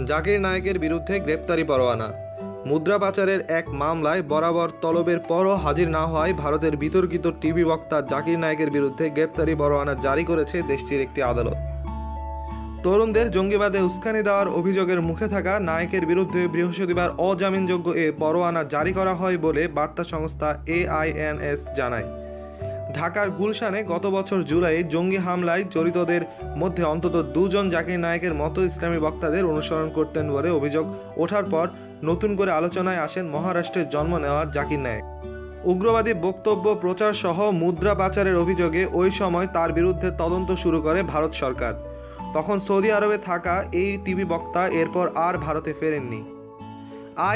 জাকির নায়েকের বিরুদ্ধে গ্রেপ্তারি পরোয়ানা। মুদ্রা পাচারের এক মামলায় বরাবর তলবের পরও হাজির না হওয়ায় ভারতের বিতর্কিত টিভি বক্তা জাকির নায়েকের বিরুদ্ধে গ্রেপ্তারি পরোয়ানা জারি করেছে দেশটির একটি আদালত। তরুণদের জঙ্গিবাদে উস্কানি দেওয়ার অভিযোগের মুখে থাকা নায়েকের বিরুদ্ধে বৃহস্পতিবার অজামিনযোগ্য এ পরোয়ানা জারি করা হয় বলে বার্তা সংস্থা AINS জানায়। ঢাকার গুলশানে গত বছর জুলাই জঙ্গি হামলায় জড়িতদের মধ্যে অন্তত দুজন জাকির নায়েকের মতো ইসলামী বক্তাদের অনুসরণ করতেন বলে অভিযোগ ওঠার পর নতুন করে আলোচনায় আসেন মহারাষ্ট্রের জন্ম নেওয়া জাকির নায়েক। উগ্রবাদী বক্তব্য প্রচার সহ মুদ্রা পাচারের অভিযোগে ওই সময় তার বিরুদ্ধে তদন্ত শুরু করে ভারত সরকার। তখন সৌদি আরবে থাকা এই টিভি বক্তা এরপর আর ভারতে ফেরেননি।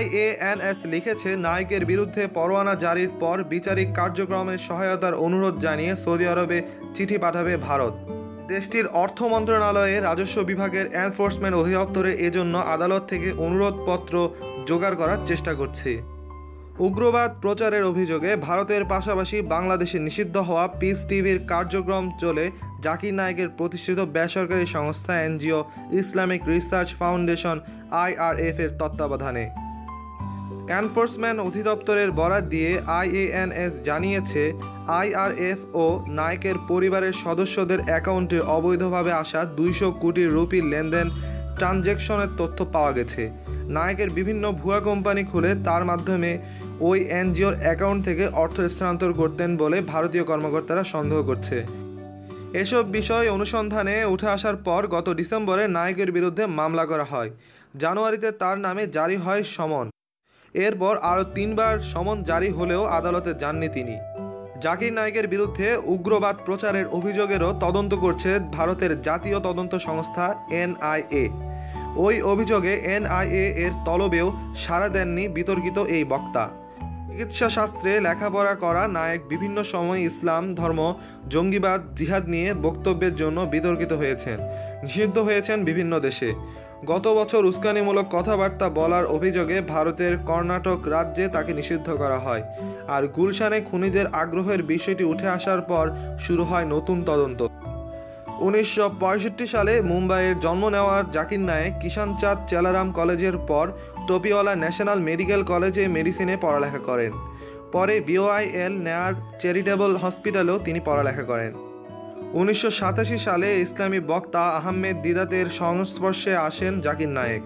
IANS লিখেছে, নায়েকের বিরুদ্ধে পরোয়ানা জারির পর বিচারিক কার্যক্রমের সহায়তার অনুরোধ জানিয়ে সৌদি আরবে চিঠি পাঠাবে ভারত। দেশটির অর্থ মন্ত্রণালয়ে রাজস্ব বিভাগের এনফোর্সমেন্ট অধিদপ্তরে এজন্য আদালত থেকে অনুরোধপত্র জোগাড় করার চেষ্টা করছে। উগ্রবাদ প্রচারের অভিযোগে ভারতের পাশাপাশি বাংলাদেশে নিষিদ্ধ হওয়া পিস টিভির কার্যক্রম চলে জাকির নায়েকের প্রতিষ্ঠিত বেসরকারি সংস্থা NGO Islamic research foundation IRF এর তত্ত্বাবধানে। এনফোর্সমেন্ট অধিদপ্তরের বরাত দিয়ে IANS জানিয়েছে, IRF ও নায়েকের পরিবারের সদস্যদের অ্যাকাউন্টে অবৈধভাবে আসা 200 কোটি রুপির লেনদেন ট্রানজ্যাকশনের তথ্য পাওয়া গেছে। নায়েকের বিভিন্ন ভুয়া কোম্পানি খুলে তার মাধ্যমে ওই NGOর অ্যাকাউন্ট থেকে অর্থ স্থানান্তর করতেন বলে ভারতীয় কর্মকর্তারা সন্দেহ করছে। এসব বিষয় অনুসন্ধানে উঠে আসার পর গত ডিসেম্বরে নায়েকের বিরুদ্ধে মামলা করা হয়। জানুয়ারিতে তার নামে জারি হয় সমন। এরপর আরও 3 বার সমন জারি হলেও আদালতে যাননি তিনি। জাকির নায়েকের বিরুদ্ধে উগ্রবাদ প্রচারের অভিযোগেরও তদন্ত করছে ভারতের জাতীয় তদন্ত সংস্থা NIA। ওই অভিযোগে NIA এর তলবেও সাড়া দেননি বিতর্কিত এই বক্তা। চিকিৎসা শাস্ত্রে লেখাপড়া করা নায়েক বিভিন্ন সময় ইসলাম ধর্ম, জঙ্গিবাদ, জিহাদ নিয়ে বক্তব্যের জন্য বিতর্কিত হয়েছেন, নিষিদ্ধ হয়েছেন বিভিন্ন দেশে। গত বছর উস্কানিমূলক কথাবার্তা বলার অভিযোগে ভারতের কর্ণাটক রাজ্যে তাকে নিষিদ্ধ করা হয়। আর গুলশানে খুনিদের আগ্রহের বিষয়টি উঠে আসার পর শুরু হয় নতুন তদন্ত। 1965 সালে মুম্বাইয়ের জন্ম নেওয়া জাকির নায়েক কিষান চাঁদ চেলারাম কলেজের পর টোপিওয়ালা ন্যাশনাল মেডিকেল কলেজে মেডিসিনে পড়ালেখা করেন। পরে BOIL নেয়ার চ্যারিটেবল হসপিটালেও তিনি পড়ালেখা করেন। 1987 সালে ইসলামী বক্তা আহমেদ দিদাতের সংস্পর্শে আসেন জাকির নায়েক।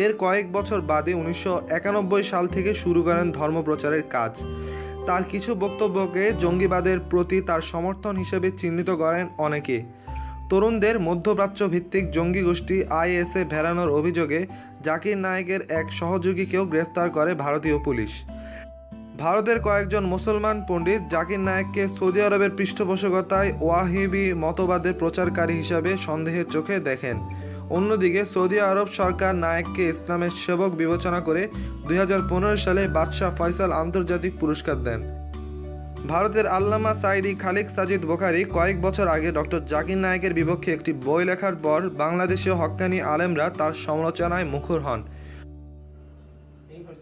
এর কয়েক বছর বাদে 1991 সাল থেকে শুরু করেন ধর্মপ্রচারের কাজ। তার কিছু বক্তব্যকে জঙ্গিবাদের প্রতি তার সমর্থন হিসেবে চিহ্নিত করেন অনেকে। তরুণদের মধ্যপ্রাচ্য ভিত্তিক জঙ্গি গোষ্ঠী IS-এ ভেড়ানোর অভিযোগে জাকির নায়েকের এক সহযোগীকেও গ্রেফতার করে ভারতীয় পুলিশ। ভারতের কয়েকজন মুসলমান পণ্ডিত জাকির নায়েককে সৌদি আরবের পৃষ্ঠপোষকতায় ওয়াহিবি মতবাদের প্রচারকারী হিসাবে সন্দেহের চোখে দেখেন। অন্যদিকে সৌদি আরব সরকার নায়েককে ইসলামের সেবক বিবেচনা করে 2015 সালে বাদশাহ ফয়সাল আন্তর্জাতিক পুরস্কার দেন। ভারতের আল্লামা সাইদি খালিক সাজিদ বোখারি কয়েক বছর আগে ডক্টর জাকির নায়েকের বিপক্ষে একটি বই লেখার পর বাংলাদেশীয় হক্কানি আলেমরা তার সমালোচনায় মুখর হন।